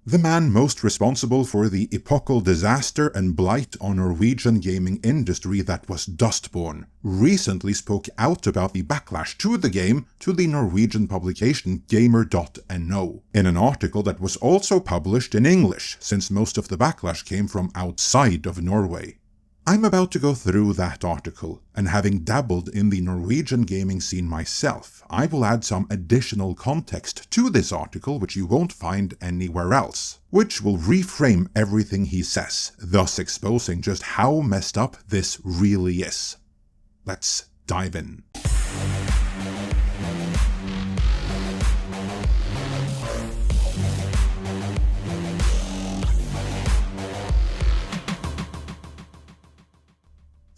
The man most responsible for the epochal disaster and blight on Norwegian gaming industry that was Dustborn recently spoke out about the backlash to the game to the Norwegian publication Gamer.no, in an article that was also published in English, since most of the backlash came from outside of Norway. I'm about to go through that article, and having dabbled in the Norwegian gaming scene myself, I will add some additional context to this article which you won't find anywhere else, which will reframe everything he says, thus exposing just how messed up this really is. Let's dive in.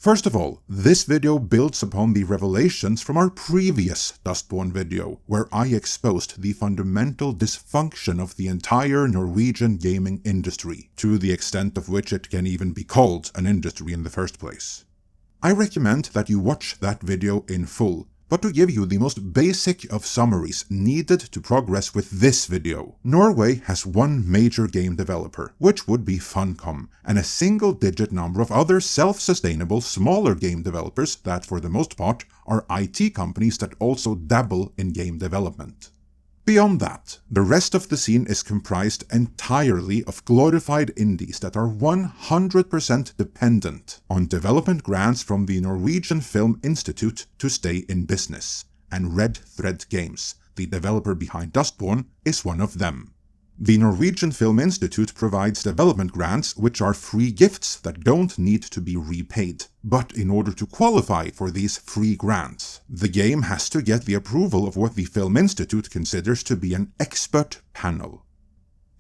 First of all, this video builds upon the revelations from our previous Dustborn video, where I exposed the fundamental dysfunction of the entire Norwegian gaming industry, to the extent of which it can even be called an industry in the first place. I recommend that you watch that video in full, but to give you the most basic of summaries needed to progress with this video, Norway has one major game developer, which would be Funcom, and a single-digit number of other self-sustainable smaller game developers that for the most part are IT companies that also dabble in game development. Beyond that, the rest of the scene is comprised entirely of glorified indies that are 100% dependent on development grants from the Norwegian Film Institute to stay in business, and Red Thread Games, the developer behind Dustborn, is one of them. The Norwegian Film Institute provides development grants which are free gifts that don't need to be repaid. But in order to qualify for these free grants, the game has to get the approval of what the Film Institute considers to be an expert panel.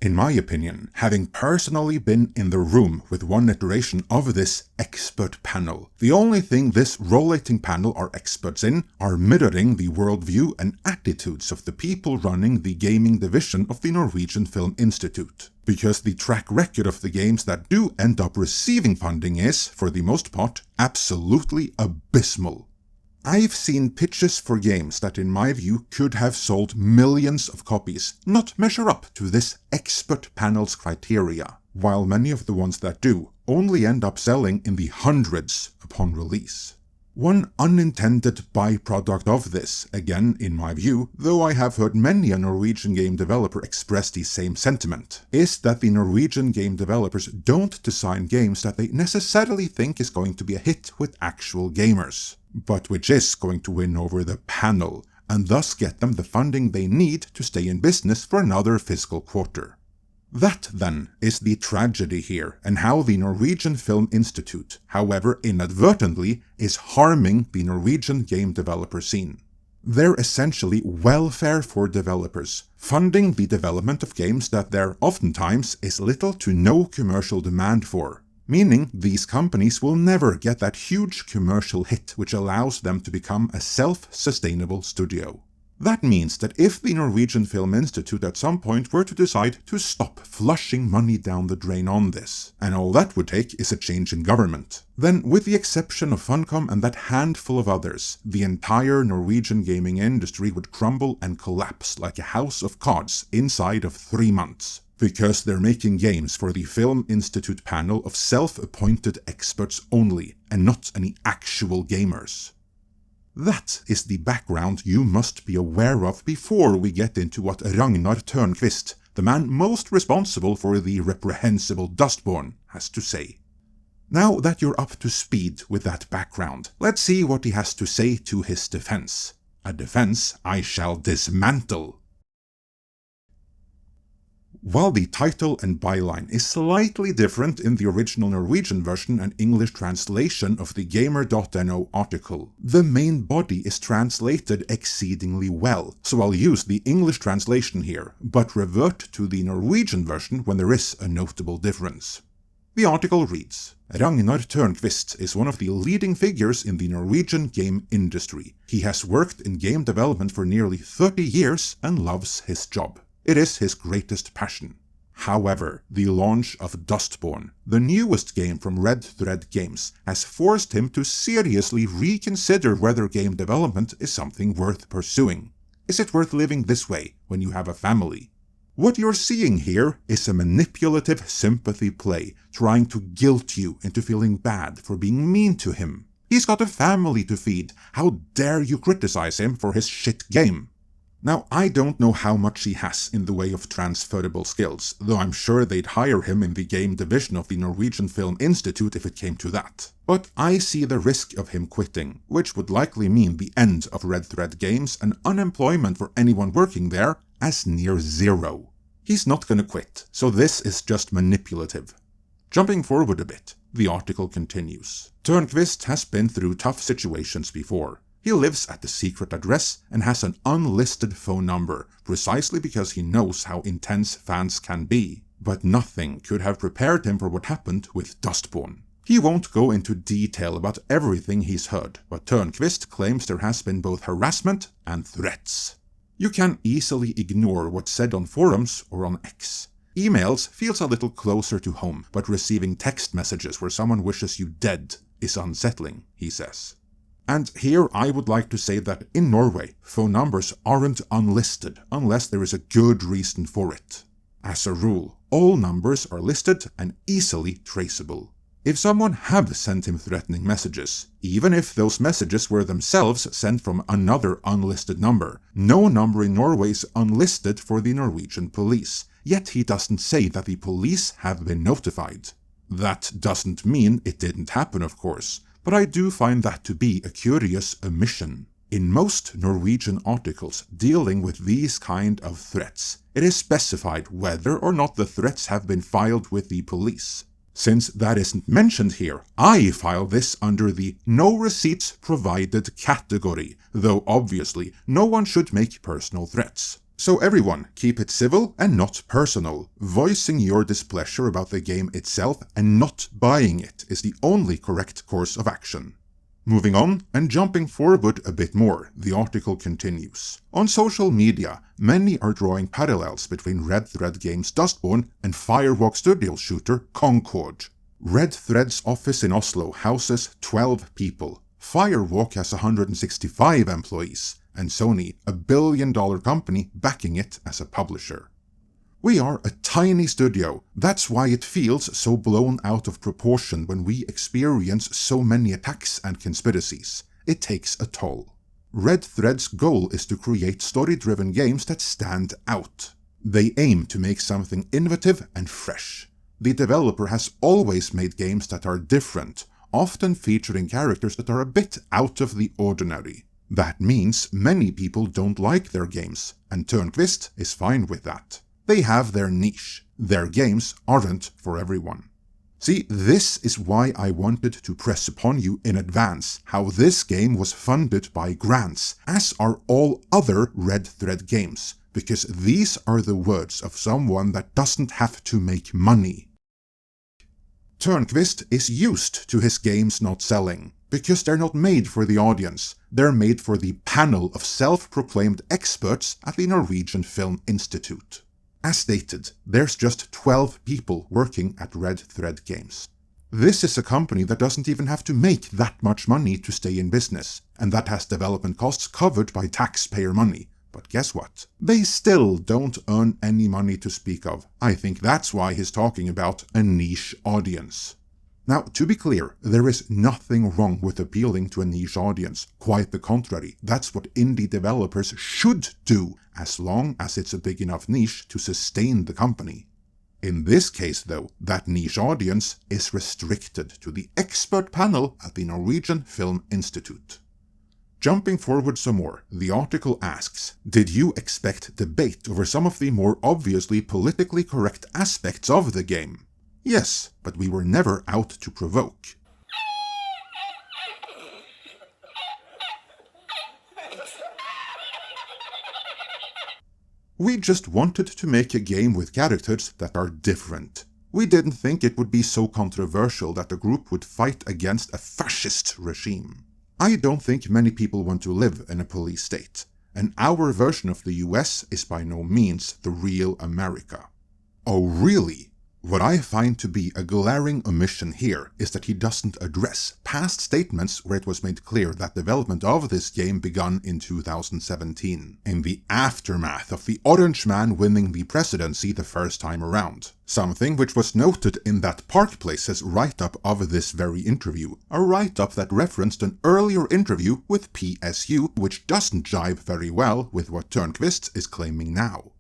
In my opinion, having personally been in the room with one iteration of this expert panel, the only thing this rollating panel are experts in are mirroring the worldview and attitudes of the people running the gaming division of the Norwegian Film Institute. Because the track record of the games that do end up receiving funding is, for the most part, absolutely abysmal. I've seen pitches for games that in my view could have sold millions of copies not measure up to this expert panel's criteria, while many of the ones that do only end up selling in the hundreds upon release. One unintended byproduct of this, again in my view, though I have heard many a Norwegian game developer express the same sentiment, is that the Norwegian game developers don't design games that they necessarily think is going to be a hit with actual gamers, but which is going to win over the panel, and thus get them the funding they need to stay in business for another fiscal quarter. That, then, is the tragedy here, and how the Norwegian Film Institute, however inadvertently, is harming the Norwegian game developer scene. They're essentially welfare for developers, funding the development of games that there oftentimes is little to no commercial demand for, meaning these companies will never get that huge commercial hit which allows them to become a self-sustainable studio. That means that if the Norwegian Film Institute at some point were to decide to stop flushing money down the drain on this, and all that would take is a change in government, then with the exception of Funcom and that handful of others, the entire Norwegian gaming industry would crumble and collapse like a house of cards inside of 3 months. Because they're making games for the Film Institute panel of self-appointed experts only, and not any actual gamers. That is the background you must be aware of before we get into what Ragnar Tørnquist, the man most responsible for the reprehensible Dustborn, has to say. Now that you're up to speed with that background, let's see what he has to say to his defense. A defense I shall dismantle. While the title and byline is slightly different in the original Norwegian version and English translation of the Gamer.no article, the main body is translated exceedingly well, so I'll use the English translation here, but revert to the Norwegian version when there is a notable difference. The article reads, Ragnar Tørnquist is one of the leading figures in the Norwegian game industry. He has worked in game development for nearly 30 years and loves his job. It is his greatest passion. However, the launch of Dustborn, the newest game from Red Thread Games, has forced him to seriously reconsider whether game development is something worth pursuing. Is it worth living this way when you have a family? What you're seeing here is a manipulative sympathy play, trying to guilt you into feeling bad for being mean to him. He's got a family to feed. How dare you criticize him for his shit game? Now, I don't know how much he has in the way of transferable skills, though I'm sure they'd hire him in the game division of the Norwegian Film Institute if it came to that. But I see the risk of him quitting, which would likely mean the end of Red Thread Games and unemployment for anyone working there as near zero. He's not gonna quit, so this is just manipulative. Jumping forward a bit, the article continues. Tørnquist has been through tough situations before. He lives at the secret address and has an unlisted phone number, precisely because he knows how intense fans can be. But nothing could have prepared him for what happened with Dustborn. He won't go into detail about everything he's heard, but Tørnquist claims there has been both harassment and threats. You can easily ignore what's said on forums or on X. Emails feels a little closer to home, but receiving text messages where someone wishes you dead is unsettling, he says. And here I would like to say that in Norway, phone numbers aren't unlisted unless there is a good reason for it. As a rule, all numbers are listed and easily traceable. If someone had sent him threatening messages, even if those messages were themselves sent from another unlisted number, no number in Norway is unlisted for the Norwegian police, yet he doesn't say that the police have been notified. That doesn't mean it didn't happen, of course, but I do find that to be a curious omission. In most Norwegian articles dealing with these kind of threats, it is specified whether or not the threats have been filed with the police. Since that isn't mentioned here, I file this under the no receipts provided category, though obviously no one should make personal threats. So everyone, keep it civil and not personal. Voicing your displeasure about the game itself and not buying it is the only correct course of action. Moving on, and jumping forward a bit more, the article continues. On social media, many are drawing parallels between Red Thread Games' Dustborn and Firewalk Studio shooter Concord. Red Thread's office in Oslo houses 12 people. Firewalk has 165 employees, and Sony, a billion-dollar company, backing it as a publisher. We are a tiny studio, that's why it feels so blown out of proportion when we experience so many attacks and conspiracies. It takes a toll. Red Thread's goal is to create story-driven games that stand out. They aim to make something innovative and fresh. The developer has always made games that are different, often featuring characters that are a bit out of the ordinary. That means many people don't like their games, and Tørnquist is fine with that. They have their niche. Their games aren't for everyone. See, this is why I wanted to press upon you in advance how this game was funded by grants, as are all other Red Thread games, because these are the words of someone that doesn't have to make money. Tørnquist is used to his games not selling, because they're not made for the audience, they're made for the panel of self-proclaimed experts at the Norwegian Film Institute. As stated, there's just 12 people working at Red Thread Games. This is a company that doesn't even have to make that much money to stay in business, and that has development costs covered by taxpayer money. But guess what? They still don't earn any money to speak of. I think that's why he's talking about a niche audience. Now, to be clear, there is nothing wrong with appealing to a niche audience. Quite the contrary, that's what indie developers should do, as long as it's a big enough niche to sustain the company. In this case, though, that niche audience is restricted to the expert panel at the Norwegian Film Institute. Jumping forward some more, the article asks, did you expect debate over some of the more obviously politically correct aspects of the game? Yes, but we were never out to provoke. We just wanted to make a game with characters that are different. We didn't think it would be so controversial that a group would fight against a fascist regime. I don't think many people want to live in a police state, and our version of the US is by no means the real America. Oh really? What I find to be a glaring omission here is that he doesn't address past statements where it was made clear that development of this game began in 2017, in the aftermath of the Orange Man winning the presidency the first time around. Something which was noted in that Park Place's write-up of this very interview, a write-up that referenced an earlier interview with PSU, which doesn't jive very well with what Tørnquist is claiming now.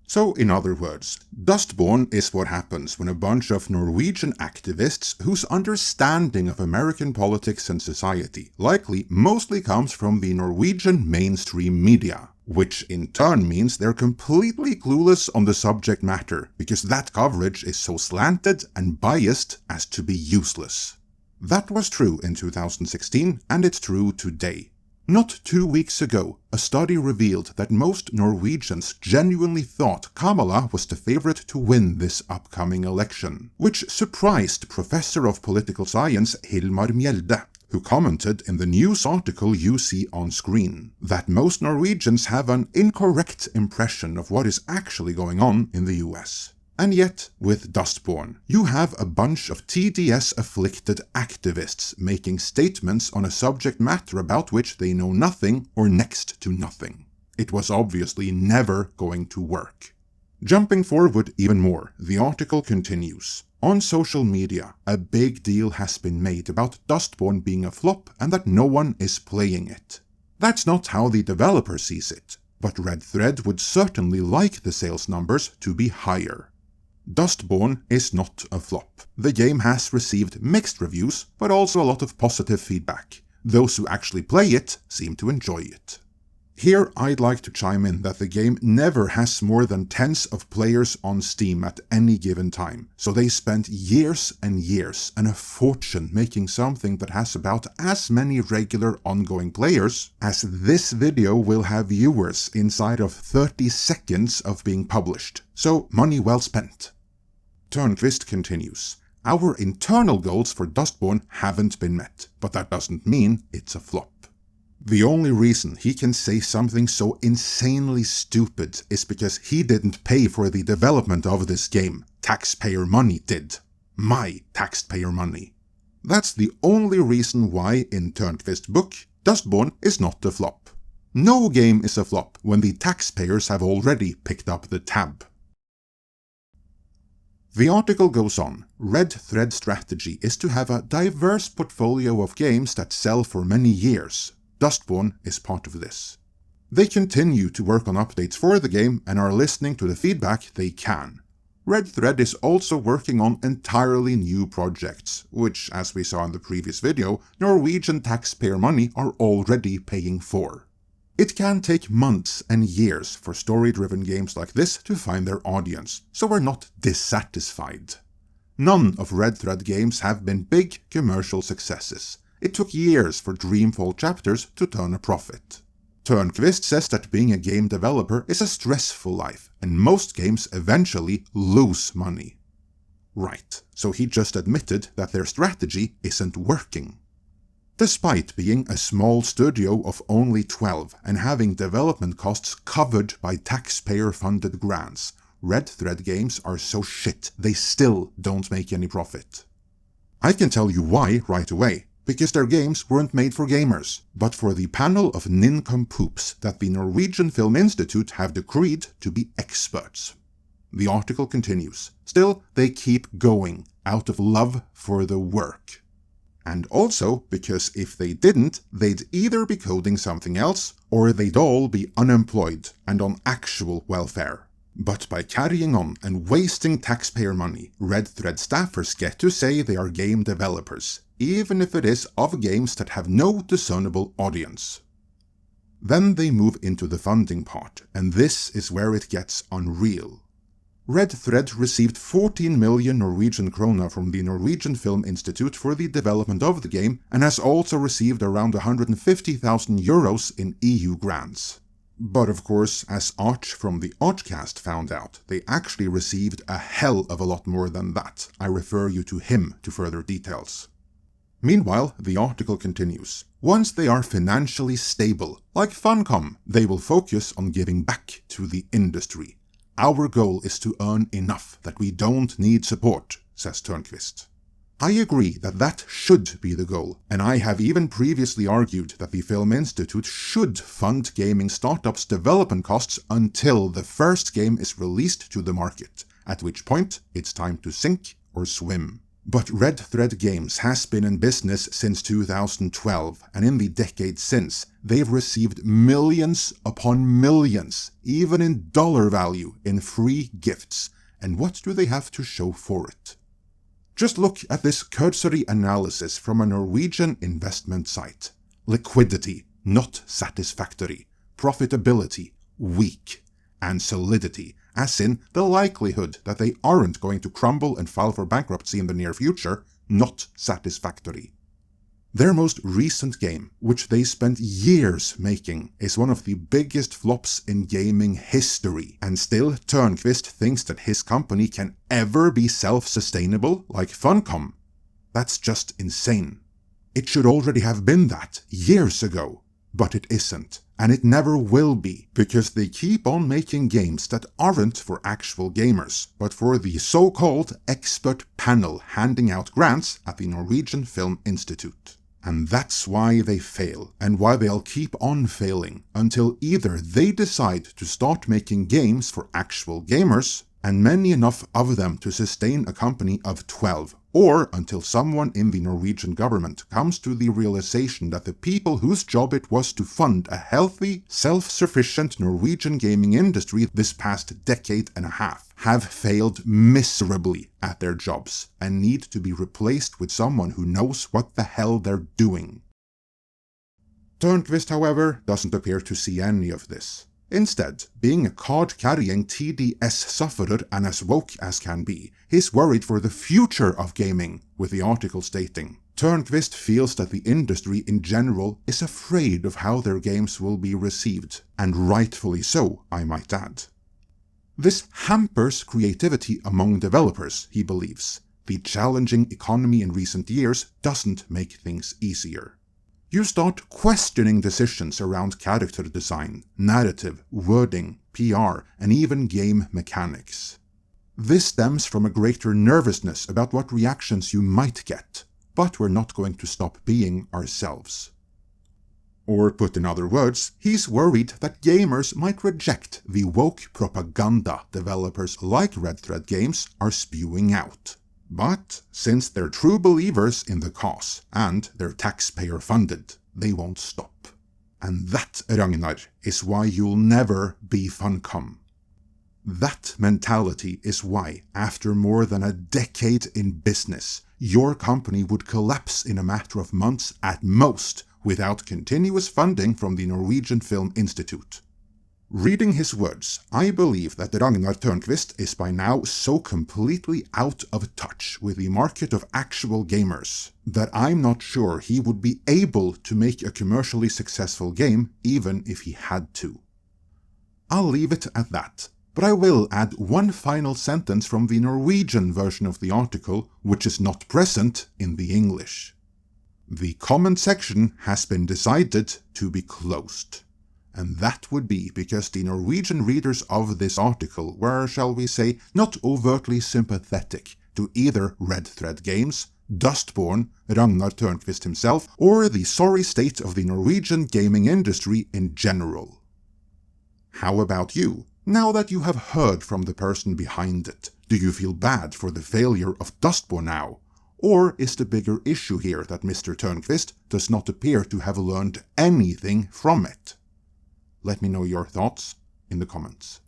So, in other words, Dustborn is what happens when a bunch of Norwegian activists whose understanding of American politics and society likely mostly comes from the Norwegian mainstream media, which in turn means they're completely clueless on the subject matter, because that coverage is so slanted and biased as to be useless. That was true in 2016, and it's true today. Not 2 weeks ago, a study revealed that most Norwegians genuinely thought Kamala was the favorite to win this upcoming election, which surprised Professor of Political Science Hilmar Mjelde, who commented in the news article you see on screen, that most Norwegians have an incorrect impression of what is actually going on in the US. And yet, with Dustborn, you have a bunch of TDS-afflicted activists making statements on a subject matter about which they know nothing or next to nothing. It was obviously never going to work. Jumping forward even more, the article continues. On social media, a big deal has been made about Dustborn being a flop and that no one is playing it. That's not how the developer sees it, but Red Thread would certainly like the sales numbers to be higher. Dustborn is not a flop. The game has received mixed reviews, but also a lot of positive feedback. Those who actually play it seem to enjoy it. Here I'd like to chime in that the game never has more than tens of players on Steam at any given time, so they spent years and years and a fortune making something that has about as many regular ongoing players as this video will have viewers inside of 30 seconds of being published, so money well spent. Tørnquist continues. Our internal goals for Dustborn haven't been met, but that doesn't mean it's a flop. The only reason he can say something so insanely stupid is because he didn't pay for the development of this game. Taxpayer money did. My taxpayer money. That's the only reason why, in Tørnquist's book, Dustborn is not a flop. No game is a flop when the taxpayers have already picked up the tab. The article goes on. Red Thread's strategy is to have a diverse portfolio of games that sell for many years. Dustborn is part of this. They continue to work on updates for the game and are listening to the feedback they can. Red Thread is also working on entirely new projects, which, as we saw in the previous video, Norwegian taxpayer money are already paying for. It can take months and years for story-driven games like this to find their audience, so we're not dissatisfied. None of Red Thread games have been big commercial successes. It took years for Dreamfall chapters to turn a profit. Tørnquist says that being a game developer is a stressful life, and most games eventually lose money. Right, so he just admitted that their strategy isn't working. Despite being a small studio of only 12 and having development costs covered by taxpayer-funded grants, Red Thread games are so shit they still don't make any profit. I can tell you why right away. Because their games weren't made for gamers, but for the panel of nincompoops that the Norwegian Film Institute have decreed to be experts. The article continues. Still, they keep going, out of love for the work. And also because if they didn't, they'd either be coding something else, or they'd all be unemployed and on actual welfare. But by carrying on and wasting taxpayer money, Red Thread staffers get to say they are game developers, even if it is of games that have no discernible audience. Then they move into the funding part, and this is where it gets unreal. Red Thread received 14 million Norwegian krona from the Norwegian Film Institute for the development of the game, and has also received around 150,000 euros in EU grants. But of course, as Arch from the Archcast found out, they actually received a hell of a lot more than that. I refer you to him to further details. Meanwhile, the article continues. Once they are financially stable, like Funcom, they will focus on giving back to the industry. Our goal is to earn enough that we don't need support, says Tørnquist. I agree that that should be the goal, and I have even previously argued that the Film Institute should fund gaming startups' development costs until the first game is released to the market, at which point it's time to sink or swim. But Red Thread Games has been in business since 2012, and in the decade since, they've received millions upon millions, even in dollar value, in free gifts. And what do they have to show for it? Just look at this cursory analysis from a Norwegian investment site. Liquidity, not satisfactory. Profitability, weak. And solidity, as in the likelihood that they aren't going to crumble and file for bankruptcy in the near future, not satisfactory. Their most recent game, which they spent years making, is one of the biggest flops in gaming history, and still Tørnquist thinks that his company can ever be self-sustainable like Funcom. That's just insane. It should already have been that years ago, but it isn't, and it never will be, because they keep on making games that aren't for actual gamers, but for the so-called expert panel handing out grants at the Norwegian Film Institute. And that's why they fail, and why they'll keep on failing, until either they decide to start making games for actual gamers, and many enough of them to sustain a company of 12, or until someone in the Norwegian government comes to the realization that the people whose job it was to fund a healthy, self-sufficient Norwegian gaming industry this past decade and a half have failed miserably at their jobs and need to be replaced with someone who knows what the hell they're doing. Tørnquist, however, doesn't appear to see any of this. Instead, being a card-carrying TDS sufferer and as woke as can be, he's worried for the future of gaming, with the article stating, Tørnquist feels that the industry in general is afraid of how their games will be received, and rightfully so, I might add. This hampers creativity among developers, he believes. The challenging economy in recent years doesn't make things easier. You start questioning decisions around character design, narrative, wording, PR, and even game mechanics. This stems from a greater nervousness about what reactions you might get, but we're not going to stop being ourselves. Or put in other words, he's worried that gamers might reject the woke propaganda developers like Red Thread Games are spewing out. But since they're true believers in the cause, and they're taxpayer-funded, they won't stop. And that, Ragnar, is why you'll never be Funcom. That mentality is why, after more than a decade in business, your company would collapse in a matter of months at most, without continuous funding from the Norwegian Film Institute. Reading his words, I believe that Ragnar Tørnquist is by now so completely out of touch with the market of actual gamers that I'm not sure he would be able to make a commercially successful game even if he had to. I'll leave it at that, but I will add one final sentence from the Norwegian version of the article, which is not present in the English. The comment section has been decided to be closed. And that would be because the Norwegian readers of this article were, shall we say, not overtly sympathetic to either Red Thread Games, Dustborn, Ragnar Tørnquist himself, or the sorry state of the Norwegian gaming industry in general. How about you? Now that you have heard from the person behind it, do you feel bad for the failure of Dustborn now? Or is the bigger issue here that Mr. Tørnquist does not appear to have learned anything from it? Let me know your thoughts in the comments.